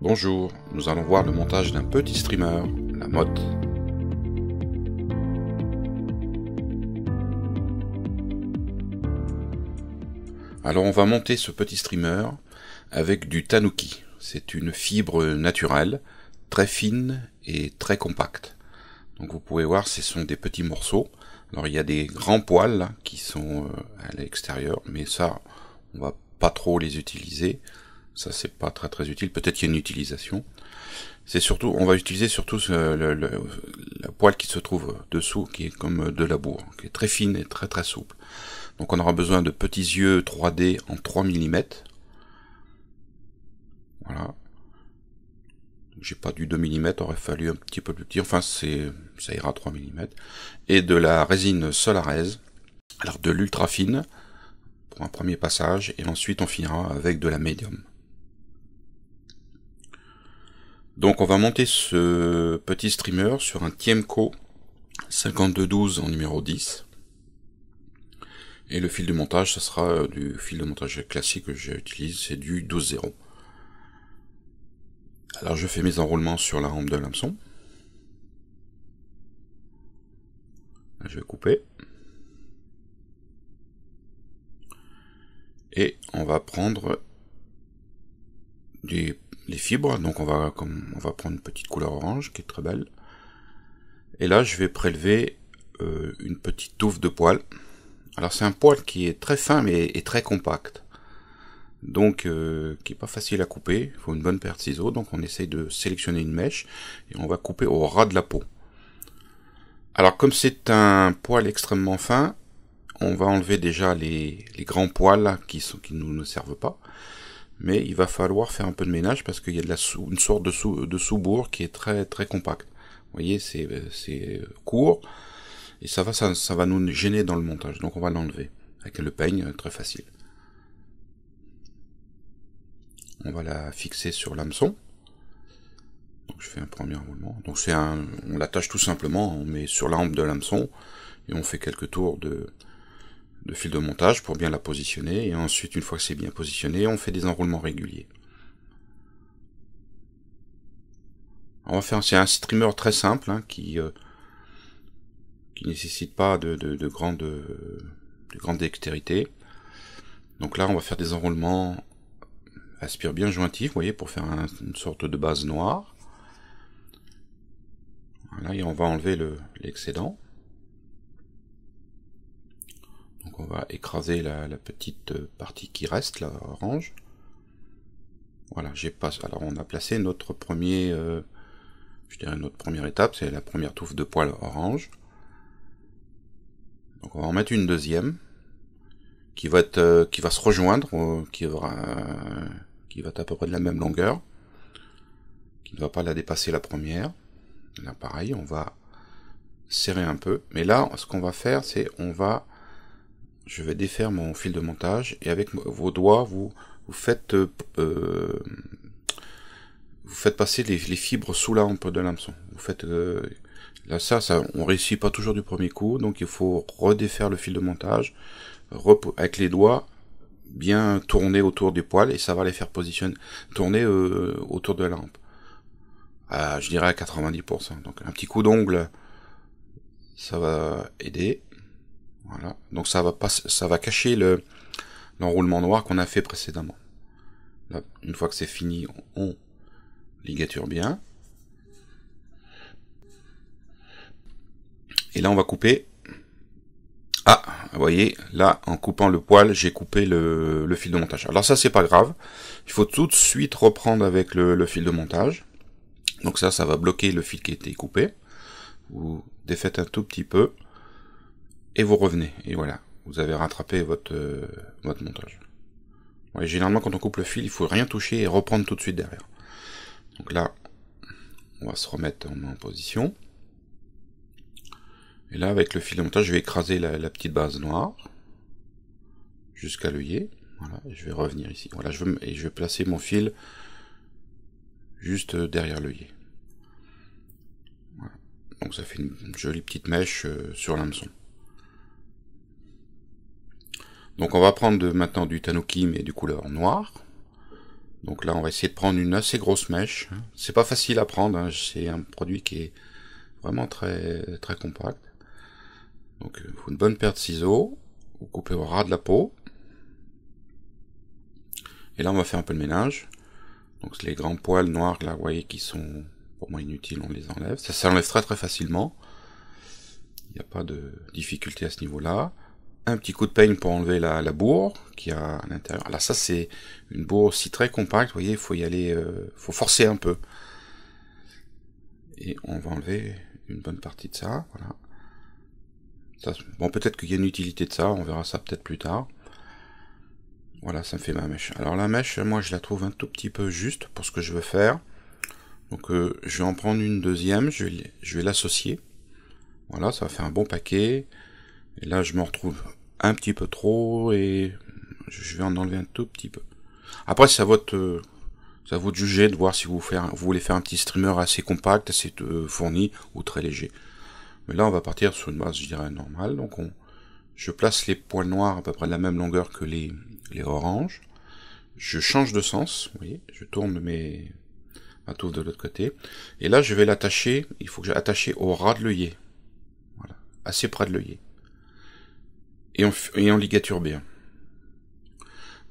Bonjour, nous allons voir le montage d'un petit streamer, la motte. Alors on va monter ce petit streamer avec du tanuki. C'est une fibre naturelle, très fine et très compacte. Donc vous pouvez voir, ce sont des petits morceaux. Alors il y a des grands poils là, qui sont à l'extérieur, mais ça, on va pas trop les utiliser. Ça c'est pas très utile, peut-être qu'il y a une utilisation. C'est surtout, on va utiliser surtout la poêle qui se trouve dessous, qui est comme de la bourre, qui est très fine et très souple. Donc on aura besoin de petits yeux 3D en 3 mm. Voilà. J'ai pas du 2 mm, aurait fallu un petit peu plus petit, enfin ça ira 3 mm. Et de la résine Solarez, alors de l'ultra fine, pour un premier passage, et ensuite on finira avec de la médium. Donc on va monter ce petit streamer sur un Tiemco 5212 en numéro 10. Et le fil de montage, ça sera du fil de montage classique que j'utilise, c'est du 12-0. Alors je fais mes enroulements sur la rampe de l'hameçon. Je vais couper. Et on va prendre les fibres, donc on va prendre une petite couleur orange qui est très belle. Et là je vais prélever une petite touffe de poil. Alors c'est un poil qui est très fin mais est très compact. Donc qui est pas facile à couper, il faut une bonne paire de ciseaux, donc on essaye de sélectionner une mèche et on va couper au ras de la peau. Alors comme c'est un poil extrêmement fin, on va enlever déjà les grands poils qui ne servent pas, mais il va falloir faire un peu de ménage parce qu'il y a une sorte de sous-bourre qui est très compact. Vous voyez, c'est court et ça va nous gêner dans le montage, donc on va l'enlever avec le peigne, très facile. On va la fixer sur l'hameçon. Donc je fais un premier roulement. Donc on l'attache tout simplement, on met sur la rampe de l'hameçon et on fait quelques tours de fil de montage pour bien la positionner. Et ensuite, une fois que c'est bien positionné, on fait des enroulements réguliers. C'est un streamer très simple hein, qui nécessite pas de grande dextérité. Donc là, on va faire des enroulements aspire bien jointif, vous voyez, pour faire une sorte de base noire. Voilà, et on va enlever l'excédent. Donc on va écraser la petite partie qui reste, là, orange. Voilà, alors on a placé notre notre première étape, c'est la première touffe de poil orange. Donc on va en mettre une deuxième, qui va se rejoindre, qui va être à peu près de la même longueur, qui ne va pas la dépasser la première. Là pareil, on va serrer un peu, mais là ce qu'on va faire c'est je vais défaire mon fil de montage et avec vos doigts vous faites passer les fibres sous la hampe de l'hameçon. Vous faites là ça on réussit pas toujours du premier coup, donc il faut redéfaire le fil de montage avec les doigts, bien tourner autour des poils et ça va les faire tourner autour de la hampe. Je dirais à 90%. Donc un petit coup d'ongle, ça va aider. Voilà. Donc ça va cacher l'enroulement noir qu'on a fait précédemment. Là, une fois que c'est fini, on ligature bien. Et là on va couper. Ah, vous voyez, là, en coupant le poil, j'ai coupé le fil de montage. Alors ça, c'est pas grave. Il faut tout de suite reprendre avec le fil de montage. Donc ça va bloquer le fil qui a été coupé. Vous défaites un tout petit peu. Et vous revenez. Et voilà, vous avez rattrapé votre montage. Ouais, généralement, quand on coupe le fil, il faut rien toucher et reprendre tout de suite derrière. Donc là, on va se remettre en position. Et là, avec le fil de montage, je vais écraser la petite base noire jusqu'à l'œillet. Voilà, et je vais revenir ici. Voilà, je vais placer mon fil juste derrière l'œillet. Voilà. Donc ça fait une jolie petite mèche sur l'hameçon. Donc on va prendre maintenant du tanuki mais du couleur noire. Donc là, on va essayer de prendre une assez grosse mèche. C'est pas facile à prendre, hein. C'est un produit qui est vraiment très très compact. Donc il faut une bonne paire de ciseaux. Vous coupez au ras de la peau. Et là, on va faire un peu de ménage. Donc les grands poils noirs, là, vous voyez, qui sont pour moi inutiles, on les enlève. Ça s'enlève très très facilement. Il n'y a pas de difficulté à ce niveau-là. Un petit coup de peigne pour enlever la bourre qu'il y a à l'intérieur. Là, ça c'est une bourre aussi très compacte, vous voyez, il faut y aller, faut forcer un peu. Et on va enlever une bonne partie de ça, voilà. Ça, bon, peut-être qu'il y a une utilité de ça, on verra ça peut-être plus tard. Voilà, ça me fait ma mèche. Alors la mèche, moi je la trouve un tout petit peu juste pour ce que je veux faire. Donc je vais en prendre une deuxième, je vais l'associer. Voilà, ça va faire un bon paquet. Et là je me retrouve un petit peu trop et je vais en enlever un tout petit peu. Après c'est à votre de juger, de voir si vous voulez faire un petit streamer assez compact, assez fourni ou très léger. Mais là on va partir sur une base, je dirais, normale. Donc je place les poils noirs à peu près de la même longueur que les oranges. Je change de sens, vous voyez, je tourne ma touffe de l'autre côté. Et là je vais l'attacher, il faut que j'attache au ras de l'œillet. Voilà, assez près de l'œillet. Et on ligature bien.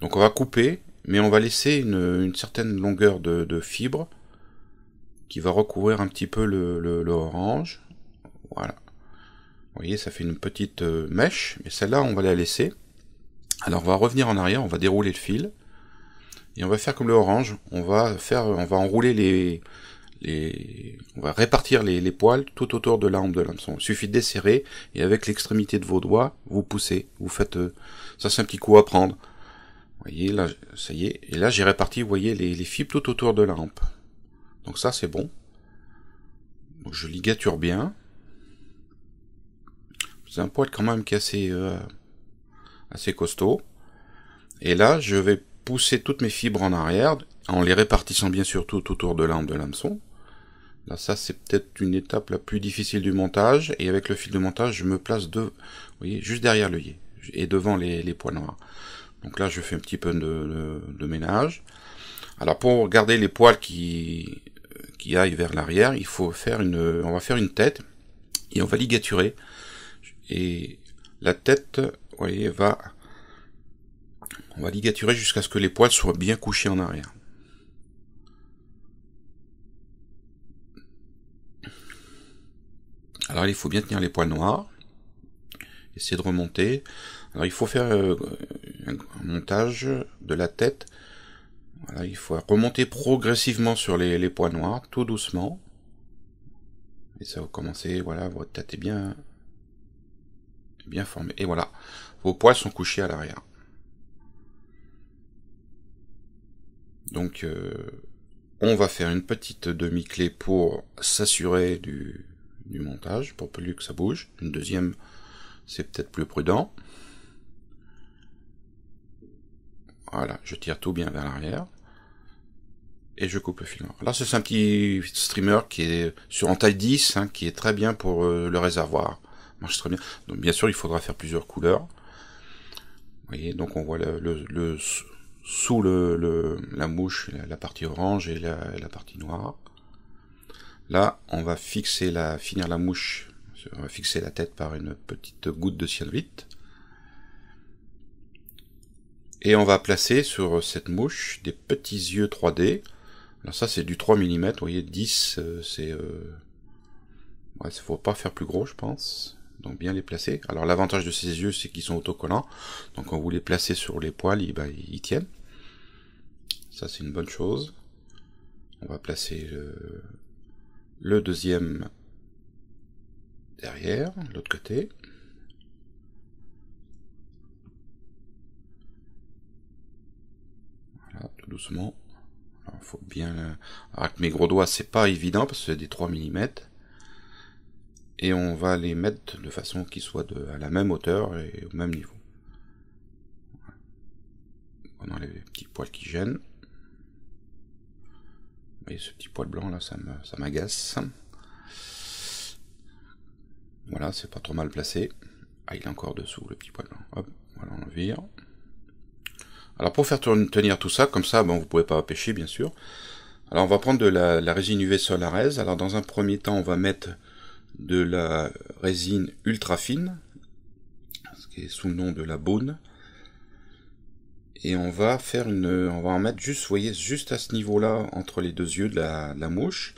Donc on va couper, mais on va laisser une certaine longueur de fibre qui va recouvrir un petit peu le orange. Voilà. Vous voyez, ça fait une petite mèche, mais celle-là, on va la laisser. Alors on va revenir en arrière, on va dérouler le fil, et on va faire comme le orange, on va enrouler on va répartir les poils tout autour de la hampe de l'hameçon. Il suffit de desserrer, et avec l'extrémité de vos doigts, vous poussez, vous faites, ça c'est un petit coup à prendre. Vous voyez, là, ça y est, et là j'ai réparti, vous voyez, les fibres tout autour de la hampe. Donc ça c'est bon. Donc je ligature bien. C'est un poil quand même qui est assez costaud. Et là, je vais pousser toutes mes fibres en arrière, en les répartissant bien sûr tout autour de l'hampe de l'hameçon. Là, ça, c'est peut-être une étape la plus difficile du montage, et avec le fil de montage, je me place vous voyez, juste derrière l'œillet, et devant les poils noirs. Donc là, je fais un petit peu de ménage. Alors, pour garder les poils qui aillent vers l'arrière, on va faire une tête, et on va ligaturer. Et la tête, vous voyez, on va ligaturer jusqu'à ce que les poils soient bien couchés en arrière. Alors il faut bien tenir les poils noirs, essayer de remonter. Alors il faut faire un montage de la tête. Voilà, il faut remonter progressivement sur les poils noirs, tout doucement. Et ça va commencer, voilà, votre tête est bien formée. Et voilà, vos poils sont couchés à l'arrière. Donc on va faire une petite demi-clé pour s'assurer du montage, pour plus que ça bouge. Une deuxième, c'est peut-être plus prudent. Voilà, je tire tout bien vers l'arrière. Et je coupe le fil. Là, c'est un petit streamer qui est en taille 10, hein, qui est très bien pour le réservoir. Marche très bien. Donc bien sûr, il faudra faire plusieurs couleurs. Vous voyez, donc on voit sous la mouche, la partie orange et la partie noire. Là, on va finir la mouche, on va fixer la tête par une petite goutte de cyanite. Et on va placer sur cette mouche des petits yeux 3D. Alors ça c'est du 3 mm, vous voyez, 10 c'est... Ouais, ça faut pas faire plus gros je pense. Donc bien les placer. Alors l'avantage de ces yeux c'est qu'ils sont autocollants. Donc quand vous les placez sur les poils, ils tiennent. Ça c'est une bonne chose. On va placer le deuxième derrière, l'autre côté. Voilà, tout doucement. Alors, faut bien... Alors, avec mes gros doigts, c'est pas évident, parce que c'est des 3 mm. Et on va les mettre de façon qu'ils soient à la même hauteur et au même niveau. Voilà. On enlève les petits poils qui gênent. Vous voyez ce petit poil blanc là, ça m'agace. Voilà, c'est pas trop mal placé. Ah, il est encore dessous le petit poil blanc. Hop, voilà, on le vire. Alors pour faire tenir tout ça, comme ça, bon, vous pouvez pas pêcher bien sûr. Alors on va prendre de la résine UV Solares. Alors dans un premier temps, on va mettre de la résine ultra fine, ce qui est sous le nom de la Beaune. Et on va en mettre juste, vous voyez, juste à ce niveau-là, entre les deux yeux de la mouche.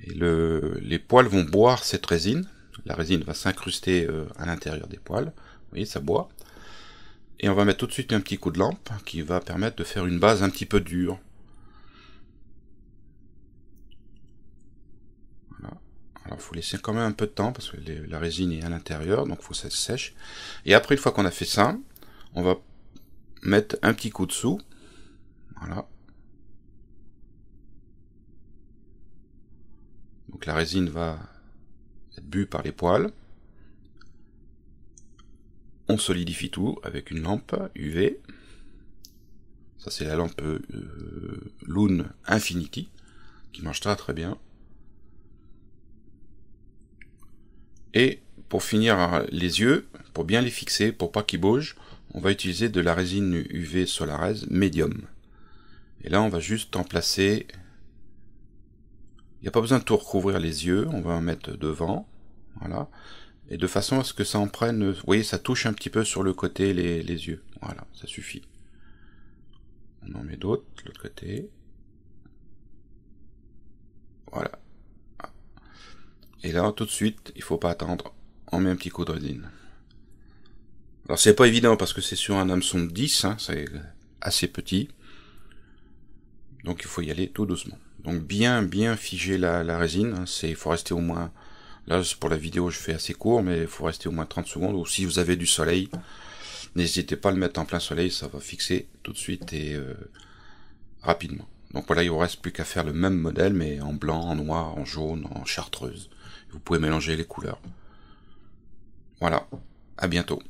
Et les poils vont boire cette résine. La résine va s'incruster à l'intérieur des poils. Vous voyez, ça boit. Et on va mettre tout de suite un petit coup de lampe qui va permettre de faire une base un petit peu dure. Voilà. Alors il faut laisser quand même un peu de temps parce que la résine est à l'intérieur, donc il faut que ça sèche. Et après, une fois qu'on a fait ça, on va mettre un petit coup dessous. Voilà. Donc la résine va être bue par les poils. On solidifie tout avec une lampe UV. Ça c'est la lampe Loon Infinity qui marche très bien. Et pour finir les yeux, pour bien les fixer, pour pas qu'ils bougent, on va utiliser de la résine UV Solares Medium. Et là on va juste en placer. Il n'y a pas besoin de tout recouvrir les yeux, on va en mettre devant. Voilà. Et de façon à ce que ça en prenne, vous voyez, ça touche un petit peu sur le côté les yeux. Voilà, ça suffit. On en met d'autres, de l'autre côté. Voilà. Et là, tout de suite, il faut pas attendre, on met un petit coup de résine. Alors c'est pas évident parce que c'est sur un hameçon de 10, hein, c'est assez petit. Donc il faut y aller tout doucement. Donc bien figer la résine, hein, il faut rester au moins... Là, pour la vidéo, je fais assez court, mais il faut rester au moins 30 secondes. Ou si vous avez du soleil, n'hésitez pas à le mettre en plein soleil, ça va fixer tout de suite et rapidement. Donc voilà, il vous reste plus qu'à faire le même modèle, mais en blanc, en noir, en jaune, en chartreuse. Vous pouvez mélanger les couleurs. Voilà, à bientôt.